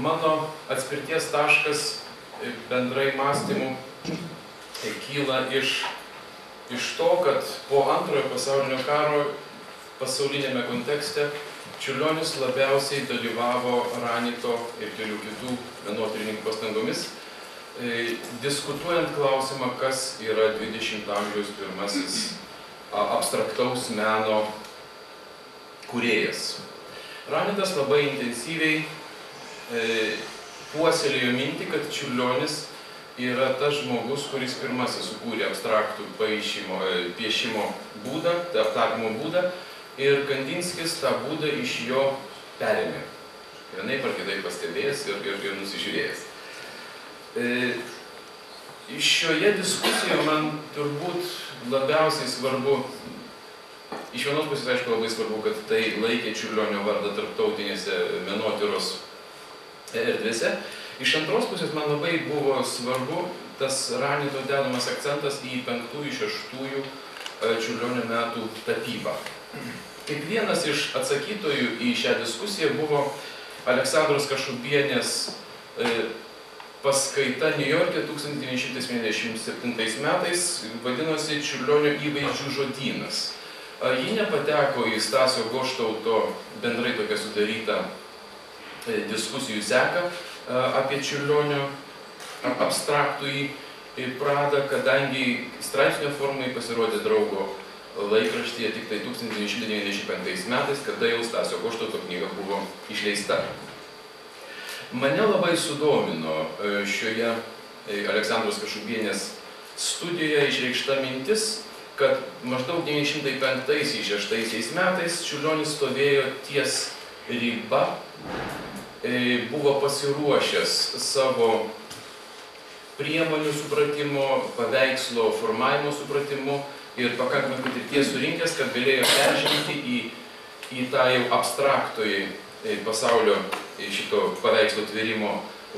mano atspirties taškas bendrai mąstymų kyla iš to, kad po Antrojo pasaulinio karo pasaulinėme kontekste Čiurlionis labiausiai dalyvavo Ranito ir kelių kitų menotyrininkų pastangomis, diskutuojant klausimą, kas yra 20 amžiaus pirmasis abstraktaus meno kūrėjas. Ranitas labai intensyviai puoselėjo mintį, kad Čiurlionis yra tas žmogus, kuris pirmasis sukūrė abstraktų piešimo būdą, aptapymo būdą, ir Kandinskis tą būdą iš jo perėmė. Vienaip ar kitaip pastebėjęs ir nusižiūrėjęs. Šioje diskusijoje man turbūt labiausiai svarbu, iš vienos pusės aišku labai svarbu, kad tai laikė Čiurlionio vardą tarptautinėse menotyros erdvėse. Iš antros pusės man labai buvo svarbu tas Ranito dedamas akcentas į 5-6 Čiurlionio metų tapybą. Kaip vienas iš atsakytojų į šią diskusiją buvo Aleksandros Kašubienės paskaita Niujorke 1957 metais, vadinosi Čiurlionio įvaizdžių žodynas. Ji nepateko į Stasio Goštauto bendrai tokią sudarytą diskusijų seką apie Čiurlionio abstraktųjį pradą, kadangi straipsnio formai pasirodė Draugo laikraštyje tik tai 1995 metais, kada jau Stasio Goštauto knyga buvo išleista. Mane labai sudomino šioje Aleksandros Kašubienės studijoje išreikšta mintis, kad maždaug 1905-1906 metais Čiurlionis stovėjo ties riba, buvo pasiruošęs savo priemonių supratimo, paveikslo formavimo supratimu ir pakankamai patirties surinkęs, kad galėjo peržengti į tą jau abstraktojį pasaulio šito paveikslo tvėrimo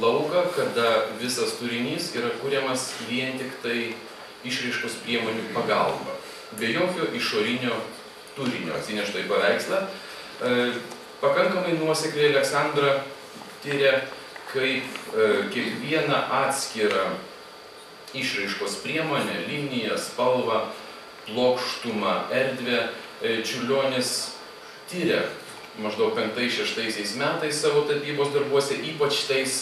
lauką, kada visas turinys yra kuriamas vien tik tai išraiškos priemonių pagalba, be jokio išorinio turinio atsinešto į paveikslą. Pakankamai nuosekliai Aleksandra tyria, kaip kiekvieną atskirą išraiškos priemonę, liniją, spalvą, plokštumą, erdvę Čiurlionis tyria maždaug 5-6 metais savo tapybos darbuose, ypač tais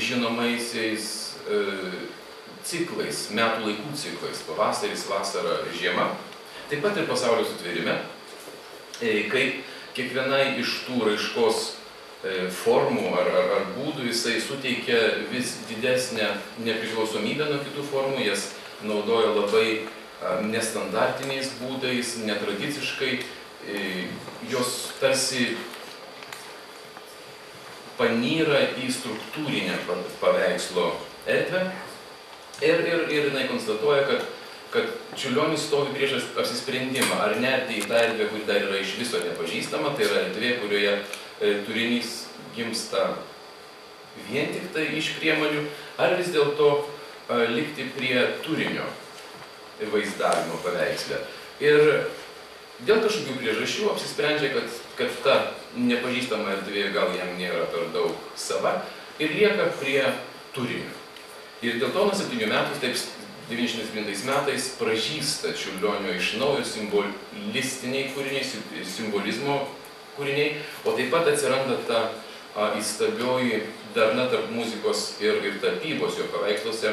žinomaisiais ciklais, metų laikų ciklais, pavasaris, vasara, žiema, taip pat ir pasaulio sutvėrime, kaip kiekvienai iš tų raiškos formų ar būdų jisai suteikia vis didesnę nepriklausomybę nuo kitų formų, jas naudoja labai nestandartiniais būdais, netradiciškai, jos tarsi panyra į struktūrinę paveikslo erdvę ir jinai konstatuoja, kad Čiurlionis stovi prieš apsisprendimą, ar nerti į tą erdvę, kuri dar yra iš viso nepažįstama, tai yra erdvė, kurioje turinys gimsta vien tik tai iš priemonių, ar vis dėlto likti prie turinio vaizdavimo paveiksle. Ir dėl kažkokių priežasčių apsisprendžia, kad ta nepažįstama erdvė gal jam nėra per daug sava ir lieka prie turinio. Ir dėl to nuo 7 metų, taip 1997 metais, pražįsta Čiurlionio iš naujo simbolistiniai kūriniai, simbolizmo kūriniai, o taip pat atsiranda ta įstabioji darna tarp muzikos ir tapybos jo paveiksluose,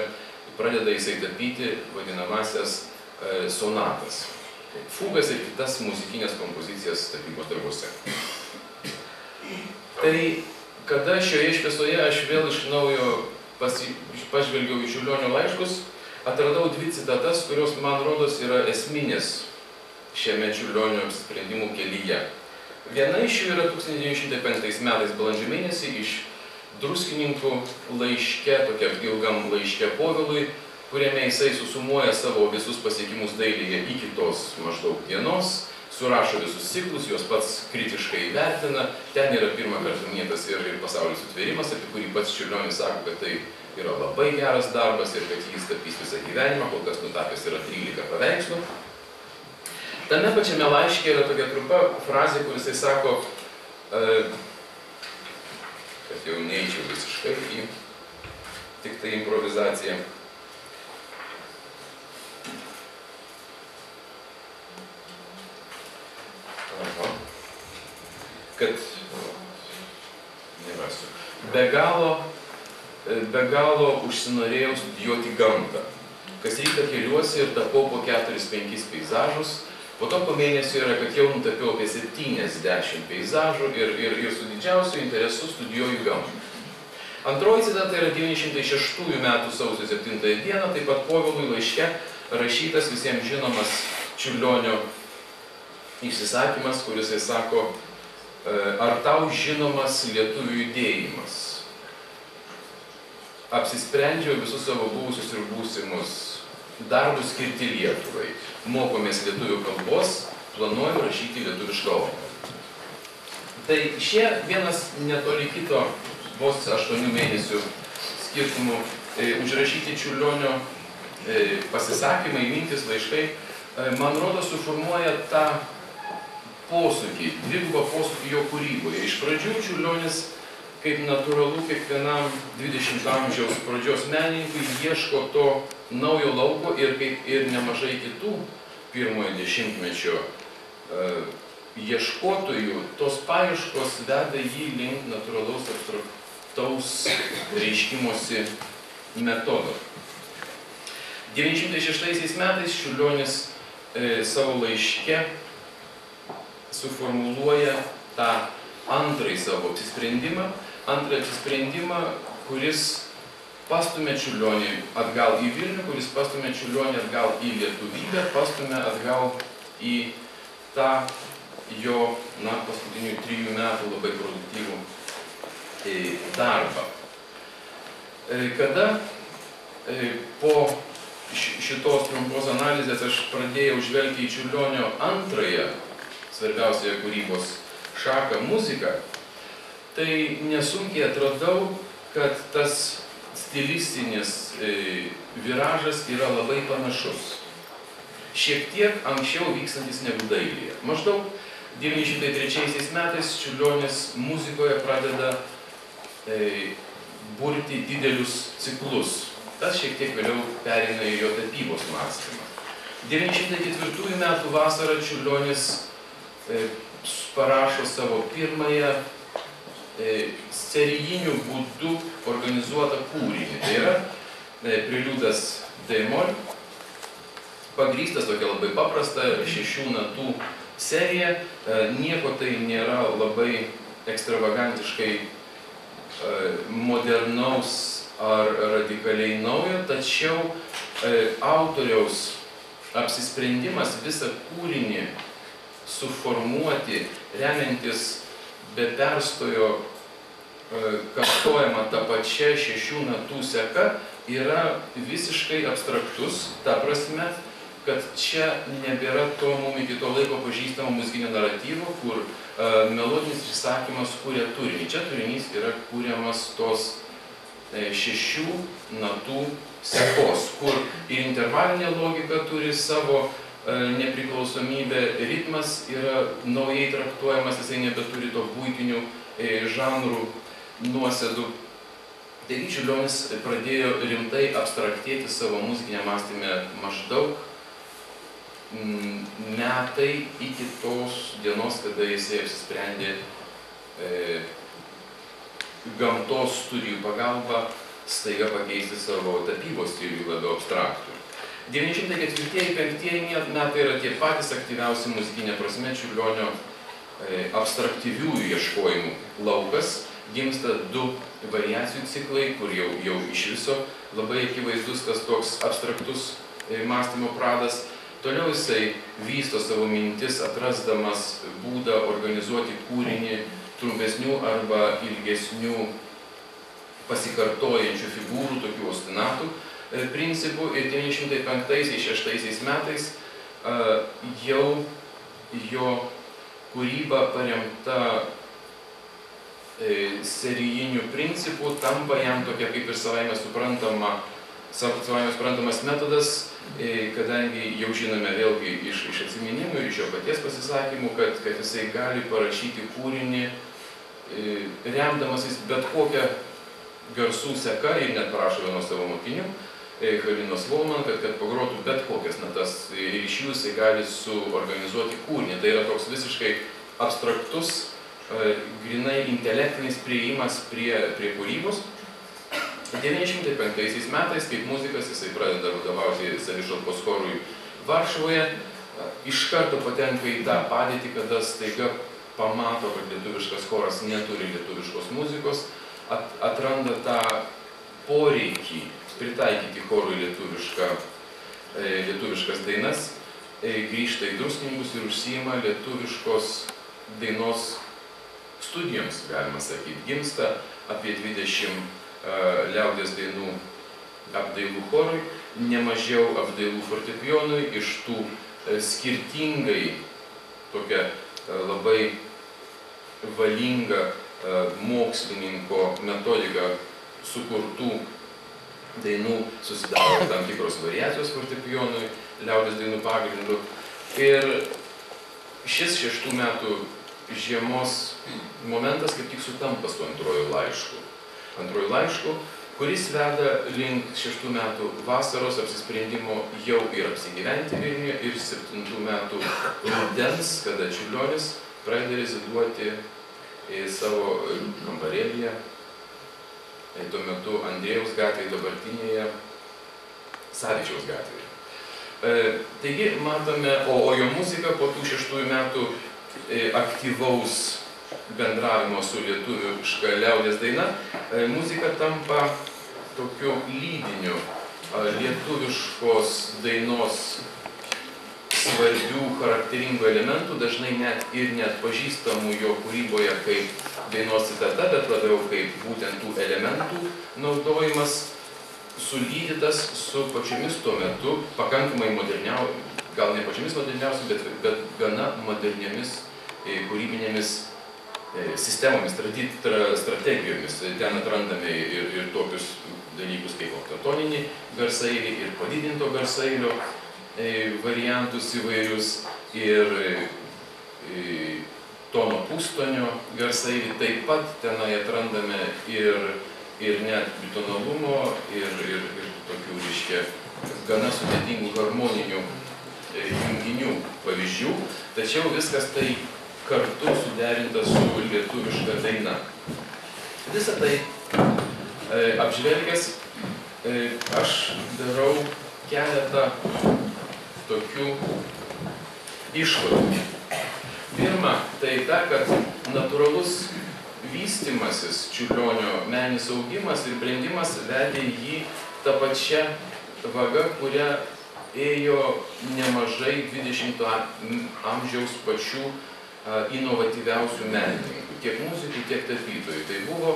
pradeda jisai tapyti vadinamasias sonatas, fugas ir kitas muzikinės kompozicijas tapybos darbuose. Tai kada šioje šviesoje aš vėl iš naujo pažvelgiau į Čiurlionio laiškus, atradau 2 citatas, kurios, man rodos, yra esminės šiame Čiurlionio apsisprendimų kelyje. Viena iš jų yra 1905 metais balandžio mėnesį iš Druskininkų laiške, tokia ilgam laiške Povilui, kuriame jisai susumuoja savo visus pasiekimus dailėje iki tos maždaug dienos, surašo visus ciklus, juos pats kritiškai vertina. Ten yra pirmą kartą minėtas ir pasaulio sutvėrimas, apie kurį pats Čiurlionis sako, kad tai yra labai geras darbas ir kad jis tapys visą gyvenimą, kol kas nutapęs yra 13 paveikslų. Tame pačiame laiške yra tokia trumpa frazė, kur jisai sako, kad jau neįčiau visiškai į tik tai improvizaciją. Kad nerasiu. Be galo užsinorėjau studijuoti gamtą. Kas rytą keliuosi ir tapau po 4-5 peizažus. Po to po mėnesio yra, kad jau nutapiau apie 70 peizažų ir su didžiausiu interesu studijuoju gamtą. Antroji citata yra 906 metų sausio 7 dieną, taip pat Povilui laiške rašytas visiems žinomas Čiurlionio išsisakymas, kuris sako: ar tau žinomas lietuvių judėjimas? Apsisprendžiau visus savo buvusius ir būsimus darbus skirti Lietuvai. Mokomės lietuvių kalbos, planuoju rašyti lietuvišką operą. Tai šie vienas netoli kito vos 8 mėnesių skirtumų užrašyti Čiurlionio pasisakymai, mintis, laiškai, man rodo, suformuoja tą posūkį, dvigubą posūkį jo kūryboje. Iš pradžių Čiurlionis, kaip natūralu kiekvienam 20 amžiaus pradžios menininkui, ieško to naujo lauko ir kaip ir nemažai kitų pirmojo dešimtmečio ieškotojų, tos paieškos veda jį link natūralaus abstraktaus reiškimosi metodo. 906 metais Čiurlionis savo laiške suformuluoja tą antrąjį savo apsisprendimą, kuris pastumia Čiurlionį atgal į Vilnių, kuris pastumia Čiurlionį atgal į lietuvybę, pastumia atgal į tą jo paskutinių 3 metų labai produktyvų darbą. Kada po šitos trumpos analizės aš pradėjau žvelgti į Čiurlionio antrąją svarbiausią kūrybos šaką, muziką, tai nesunkiai atradau, kad tas stilistinis viražas yra labai panašus. Šiek tiek anksčiau vykstantis negu dailėje. Maždaug 903 metais Čiurlionis muzikoje pradeda burti didelius ciklus. Tas šiek tiek vėliau pereina į jo tapybos mąstymą. 904 metų vasarą Čiurlionis parašo savo pirmąją serijiniu būdu organizuotą kūrinį. Tai yra preliudas d-mol, pagrįstas tokia labai paprasta 6 natų serija. Nieko tai nėra labai ekstravagantiškai modernaus ar radikaliai naujo, tačiau autoriaus apsisprendimas visą kūrinį suformuoti, remiantis be perstojo kartojama ta pačia 6 natų seka, yra visiškai abstraktus, ta prasme, kad čia nebėra to mums iki to laiko pažįstamo muzikinio naratyvo, kur melodinis išsakymas kūrė turinį. Čia turinys yra kūriamas tos 6 natų sekos, kur ir intervalinė logika turi savo nepriklausomybė, ritmas yra naujai traktuojamas, jisai nebeturi to buitinių žanrų nuosėdų. Taigi Čiurlionis pradėjo rimtai abstraktėti savo muzikinę mąstymę maždaug metai iki tos dienos, kada jisai apsisprendė gamtos studijų pagalba staiga pakeisti savo tapybos stilių labiau abstraktų. 904-905 metai yra tie patys aktyviausi muzikinė prasme Čiurlionio abstraktyviųjų ieškojimų laukas. Gimsta 2 variacijų ciklai, kur jau iš viso labai akivaizdus tas toks abstraktus mąstymo pradas. Toliau jisai vysto savo mintis, atrasdamas būdą organizuoti kūrinį trumpesnių arba ilgesnių pasikartojančių figūrų, tokių ostinatų principų. Ir 905-906 metais jau jo kūryba paremta serijinių principų tampa jam tokia kaip ir savaime suprantamas metodas, kadangi jau žinome vėlgi iš atsiminimų ir iš jo paties pasisakymų, kad jisai gali parašyti kūrinį remdamasis bet kokią garsų seka ir net prašo vienos savo mokinių, Halinos Volman, kad pagrotų bet kokias natas ir iš jų jisai gali suorganizuoti kūrinį. Tai yra toks visiškai abstraktus, grinai intelektinis priėjimas prie kūrybos. 1905 metais, kaip muzikas, jisai pradeda vadovauti savišalpos chorui Varšuvoje, iš karto patenka į tą padėtį, kada staiga pamato, kad lietuviškas choras neturi lietuviškos muzikos, atranda tą poreikį pritaikyti chorui lietuviškas dainas, grįžta į Druskininkus ir užsiima lietuviškos dainos studijoms, galima sakyti. Gimsta apie 20 liaudies dainų apdailų chorui, nemažiau apdailų fortepijonui, iš tų skirtingai tokia labai valinga mokslininko metodika sukurtų dainų susidaro tam tikros variacijos fortepijonui, liaudies dainų pagrindu. Ir šis 6 metų žiemos momentas kaip tik sutampa su antruoju laišku, kuris veda link 6 metų vasaros apsisprendimo jau ir apsigyventi Vilniuje, ir 7 metų rudens, kada Čiurlionis pradeda reziduoti savo kambarėlyje, tuo metu Andrėjaus gatvėje, dabartinėje Savičiaus gatvėje. Taigi matome, o jo muzika po tų 6 metų aktyvaus bendravimo su lietuviška liaudies daina, muzika tampa tokiu lydiniu lietuviškos dainos svarbių charakteringų elementų, dažnai net ir neatpažįstamų jo kūryboje kaip dainos citata, bet labiau kaip būtent tų elementų naudojimas, sulydytas su pačiomis tuo metu pakankamai gal ne pačiomis moderniausiamis, bet gana moderniomis kūrybinėmis sistemomis, strategijomis. Ten atrandame ir tokius dalykus kaip oktatoniniai garsailiai, ir padidinto garsailio variantus įvairius, ir tono pustonio garsailį. Taip pat tenai atrandame ir net bitonalumo, ir tokių, reiškia, gana sudėtingų harmoninių junginių pavyzdžių, tačiau viskas tai kartu suderinta su lietuviška daina. Visą tai apžvelgęs, aš darau keletą tokių išvadų. Pirma, tai ta, kad natūralus vystimasis Čiurlionio meninis augimas ir brendimas vedė jį tą pačią vagą, kuria ėjo nemažai 20 amžiaus pačių inovatyviausių menininkų, tiek muzikų, tiek tapytojų. Tai buvo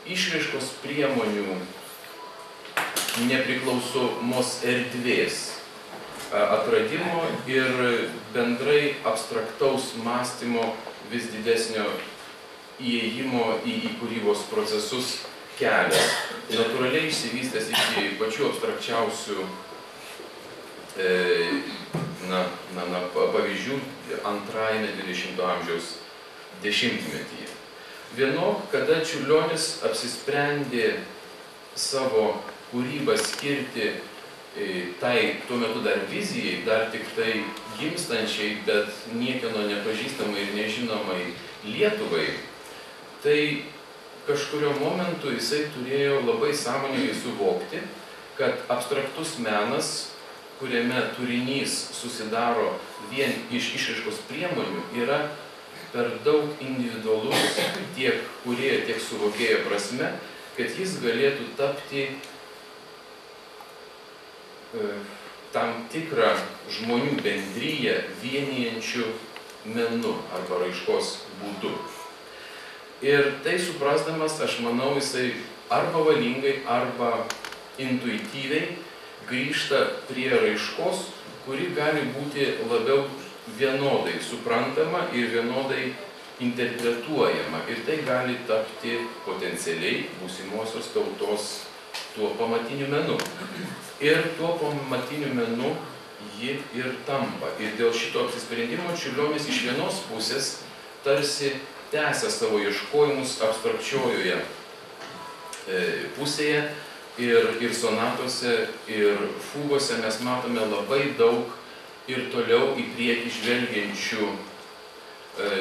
išraiškos priemonių nepriklausomos erdvės atradimo ir bendrai abstraktaus mąstymo vis didesnio įėjimo į kūrybos procesus kelias. Natūraliai išsivystęs iki pačių abstrakčiausių pavyzdžių antrajame 20 amžiaus dešimtmetyje. Vienok, kada Čiurlionis apsisprendė savo kūrybą skirti tai tuo metu dar vizijai, dar tik tai gimstančiai, bet niekieno nepažįstamai ir nežinomai Lietuvai, tai kažkurio momentu jisai turėjo labai sąmoningai suvokti, kad abstraktus menas, kuriame turinys susidaro vien iš išraiškos priemonių, yra per daug individualus tiek kūrėjo, tiek suvokėjo prasme, kad jis galėtų tapti tam tikrą žmonių bendryją vienijančių menu arba raiškos būdu. Ir tai suprasdamas, aš manau, jisai arba valingai, arba intuityviai grįžta prie raiškos, kuri gali būti labiau vienodai suprantama ir vienodai interpretuojama. Ir tai gali tapti potencialiai būsimosios tautos tuo pamatiniu menu. Ir tuo pamatiniu menu ji ir tampa. Ir dėl šito apsisprendimo Čiurlionis iš vienos pusės tarsi tęsia savo ieškojimus abstrakčiojoje pusėje ir sonatose, ir fugose mes matome labai daug ir toliau į priekį žvelgiančių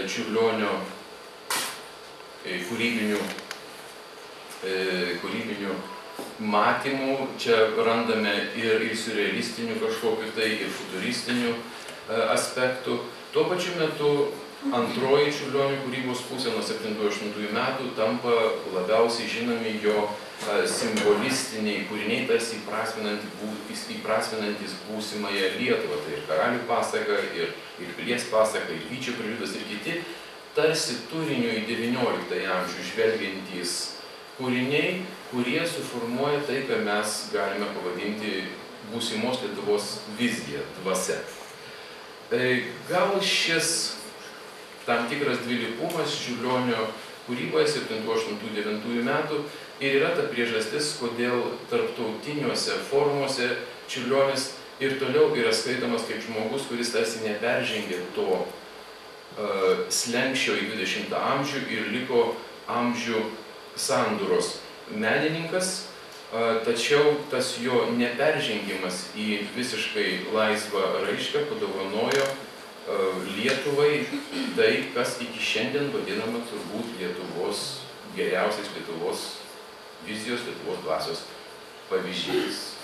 Čiurlionio kūrybinių matymų. Čia randame ir siurrealistinių kažkokių tai, ir futuristinių aspektų. Tuo pačiu metu antroji Čiurlionio kūrybos pusė nuo 7-8 metų tampa labiausiai žinomi jo simbolistiniai kūriniai, tarsi įprasminantis būsimąją Lietuvą. Tai ir Karalių pasaka, ir Pilies pasaka, ir Vyčio preliudas, ir kiti, tarsi turiniu į 19 amžių žvelgiantys kūriniai, kurie suformuoja tai, ką mes galime pavadinti būsimos Lietuvos vizija, dvasia. Gal šis tam tikras dvilypumas Čiurlionio kūryboje 7-8-9 metų ir yra ta priežastis, kodėl tarptautiniuose forumuose Čiurlionis ir toliau yra skaitomas kaip žmogus, kuris tarsi neperžengė to slenksčio į 20 amžių ir liko amžių sandūros menininkas, tačiau tas jo neperžengimas į visiškai laisvą raišką padovanojo Lietuvai tai, kas iki šiandien vadinama turbūt Lietuvos, geriausiais Lietuvos vizijos, Lietuvos dvasios pavyzdžiais.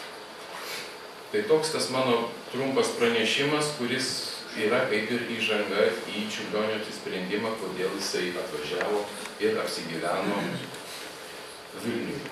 Tai toks tas mano trumpas pranešimas, kuris yra kaip ir įžanga į Čiurlionio apsisprendimą, kodėl jisai atvažiavo ir apsigyveno Vilniuje.